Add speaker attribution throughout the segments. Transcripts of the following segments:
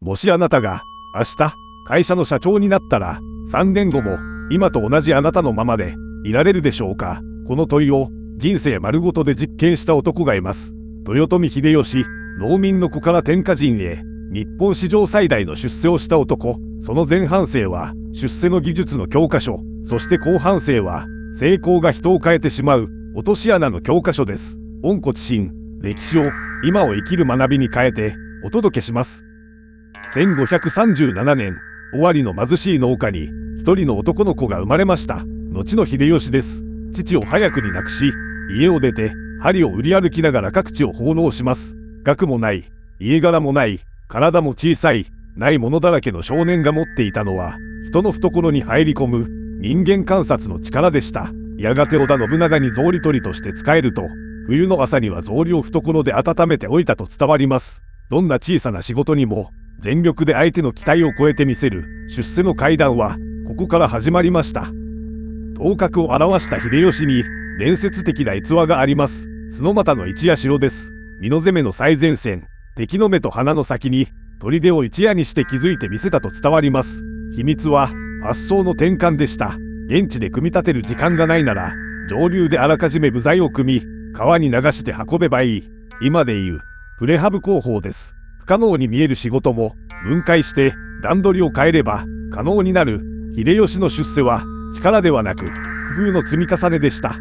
Speaker 1: もしあなたが明日会社の社長になったら3年後も今と同じあなたのままでいられるでしょうか。この問いを人生丸ごとで実験した男がいます。豊臣秀吉、農民の子から天下人へ、日本史上最大の出世をした男。その前半生は出世の技術の教科書、そして後半生は成功が人を変えてしまう落とし穴の教科書です。温故知新、歴史を今を生きる学びに変えてお届けします。1537年、尾張の貧しい農家に一人の男の子が生まれました。後の秀吉です。父を早くに亡くし、家を出て針を売り歩きながら各地を放浪します。学もない、家柄もない、体も小さい、ないものだらけの少年が持っていたのは、人の懐に入り込む人間観察の力でした。やがて織田信長に草履取りとして仕えると、冬の朝には草履を懐で温めておいたと伝わります。どんな小さな仕事にも全力で相手の期待を超えてみせる出世の階段はここから始まりました。頭角を現した秀吉に伝説的な逸話があります。角又の一夜城です。美濃攻めの最前線、敵の目と鼻の先に砦を一夜にして築いてみせたと伝わります。秘密は発想の転換でした。現地で組み立てる時間がないなら上流であらかじめ部材を組み川に流して運べばいい。今でいうプレハブ工法です。不可能に見える仕事も分解して段取りを変えれば可能になる。秀吉の出世は力ではなく工夫の積み重ねでした。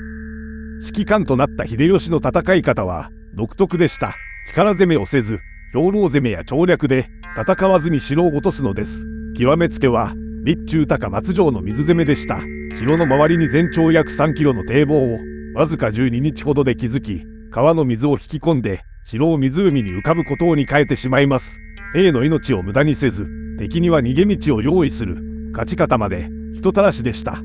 Speaker 1: 指揮官となった秀吉の戦い方は独特でした。力攻めをせず兵糧攻めや調略で戦わずに城を落とすのです。極めつけは備中高松城の水攻めでした。城の周りに全長約3キロの堤防をわずか12日ほどで築き、川の水を引き込んで城を湖に浮かぶ孤島に変えてしまいます。兵の命を無駄にせず敵には逃げ道を用意する勝ち方まで人たらしでした。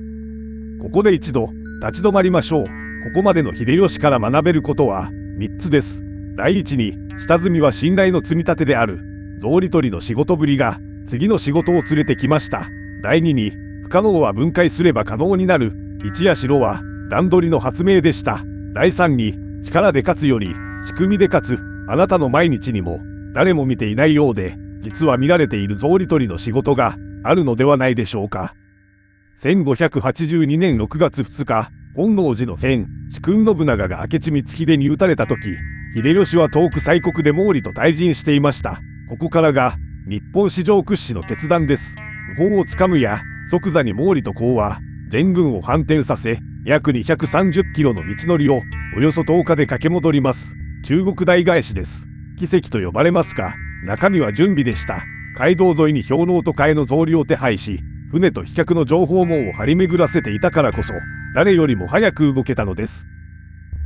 Speaker 1: ここで一度立ち止まりましょう。ここまでの秀吉から学べることは3つです。第一に、下積みは信頼の積み立てである。草履取りの仕事ぶりが次の仕事を連れてきました。第二に、不可能は分解すれば可能になる。一夜城は段取りの発明でした。第三に、力で勝つより仕組みで勝つ。あなたの毎日にも誰も見ていないようで実は見られている草履取りの仕事があるのではないでしょうか。1582年6月2日、本能寺の変、主君信長が明智光秀に討たれた時、秀吉は遠く西国で毛利と対陣していました。ここからが日本史上屈指の決断です。不法をつかむや即座に毛利と講和、全軍を反転させ、約230キロの道のりをおよそ10日で駆け戻ります。中国大返しです。奇跡と呼ばれますが、中身は準備でした。街道沿いに兵糧と替えの草履を手配し、船と飛脚の情報網を張り巡らせていたからこそ、誰よりも早く動けたのです。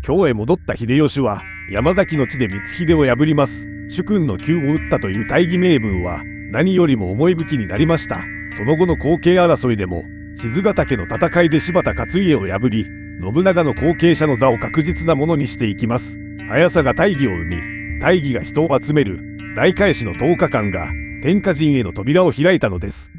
Speaker 1: 京へ戻った秀吉は、山崎の地で光秀を破ります。主君の急を打ったという大義名分は、何よりも重い武器になりました。その後の後継争いでも、賤ヶ岳の戦いで柴田勝家を破り、信長の後継者の座を確実なものにしていきます。速さが大義を生み、大義が人を集める、大返しの10日間が、天下人への扉を開いたのです。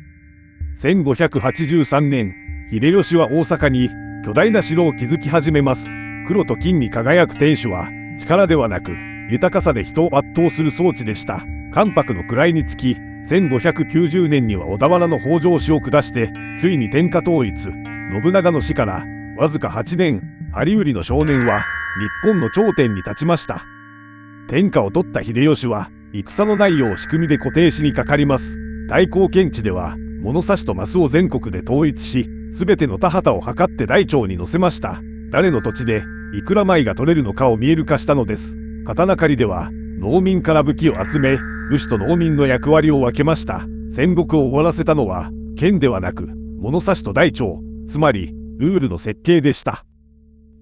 Speaker 1: 1583年、秀吉は大阪に巨大な城を築き始めます。黒と金に輝く天守は、力ではなく、豊かさで人を圧倒する装置でした。関白の位につき、1590年には小田原の北条氏を下して、ついに天下統一。信長の死から、わずか8年、針売りの少年は、日本の頂点に立ちました。天下を取った秀吉は、戦の内容を仕組みで固定しにかかります。太閤検地では、物差しとマスを全国で統一し、すべての田畑を測って台帳に載せました。誰の土地で、いくら米が取れるのかを見える化したのです。刀狩りでは、農民から武器を集め、武士と農民の役割を分けました。戦国を終わらせたのは、剣ではなく、物差しと台帳、つまり、ルールの設計でした。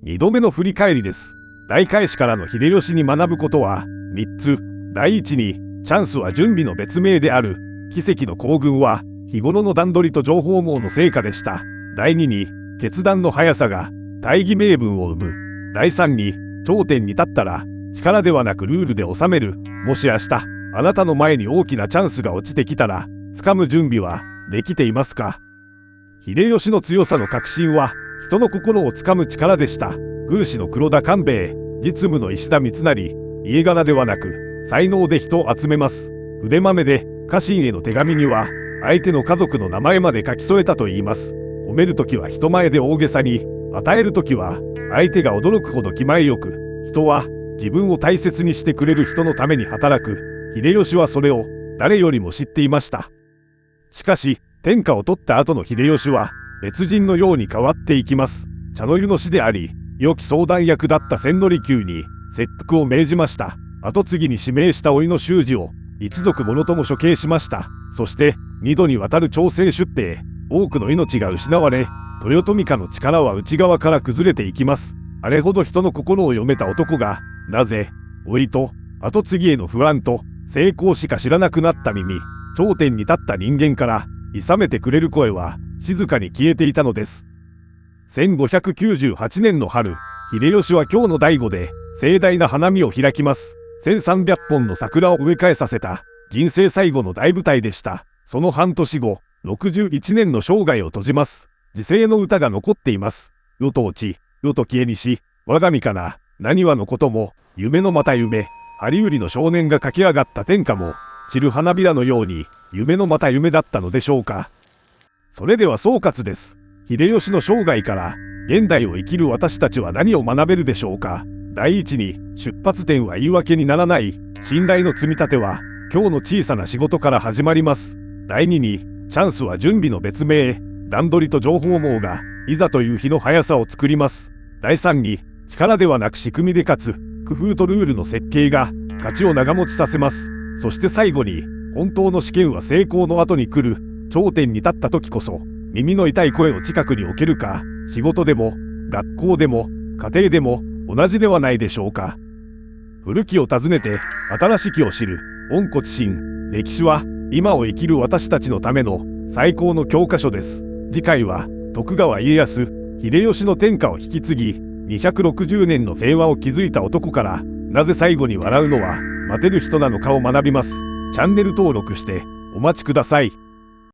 Speaker 1: 2度目の振り返りです。大返しからの秀吉に学ぶことは、3つ。第一に、チャンスは準備の別名である。奇跡の行軍は、日頃の段取りと情報網の成果でした。第2に、決断の速さが、大義名分を生む。第3に、頂点に立ったら、力ではなくルールで収める。もし明日、あなたの前に大きなチャンスが落ちてきたら、掴む準備はできていますか？秀吉の強さの核心は、人の心を掴む力でした。軍師の黒田官兵衛、実務の石田三成、家柄ではなく、才能で人を集めます。腕まめで家臣への手紙には相手の家族の名前まで書き添えたといいます。褒めるときは人前で大げさに、与えるときは相手が驚くほど気前よく、人は自分を大切にしてくれる人のために働く。秀吉はそれを誰よりも知っていました。しかし天下を取った後の秀吉は別人のように変わっていきます。茶の湯の師であり良き相談役だった千利休に切腹を命じました。後継ぎに指名した甥の修二を一族ものとも処刑しました。そして2度にわたる朝鮮出兵、多くの命が失われ、豊臣家の力は内側から崩れていきます。あれほど人の心を読めた男が、なぜ甥いと後継ぎへの不安と成功しか知らなくなった耳、頂点に立った人間から諌めてくれる声は静かに消えていたのです。1598年の春、秀吉は京の醍醐で盛大な花見を開きます。1300本の桜を植え替えさせた人生最後の大舞台でした。その半年後、61年の生涯を閉じます。時世の歌が残っています。世と落ち、世と消えにし、我が身かな、何はのことも、夢のまた夢、針売りの少年が駆け上がった天下も、散る花びらのように、夢のまた夢だったのでしょうか。それでは総括です。秀吉の生涯から、現代を生きる私たちは何を学べるでしょうか。第一に、出発点は言い訳にならない。信頼の積み立ては、今日の小さな仕事から始まります。第二に、チャンスは準備の別名、段取りと情報網が、いざという日の速さを作ります。第三に、力ではなく仕組みで勝つ、工夫とルールの設計が、勝ちを長持ちさせます。そして最後に、本当の試験は成功の後に来る。頂点に立った時こそ、耳の痛い声を近くに置けるか。仕事でも、学校でも、家庭でも、同じではないでしょうか。古きを訪ねて、新しきを知る、温故知新。歴史は、今を生きる私たちのための、最高の教科書です。次回は、徳川家康、秀吉の天下を引き継ぎ、260年の平和を築いた男から、なぜ最後に笑うのは、待てる人なのかを学びます。チャンネル登録して、お待ちください。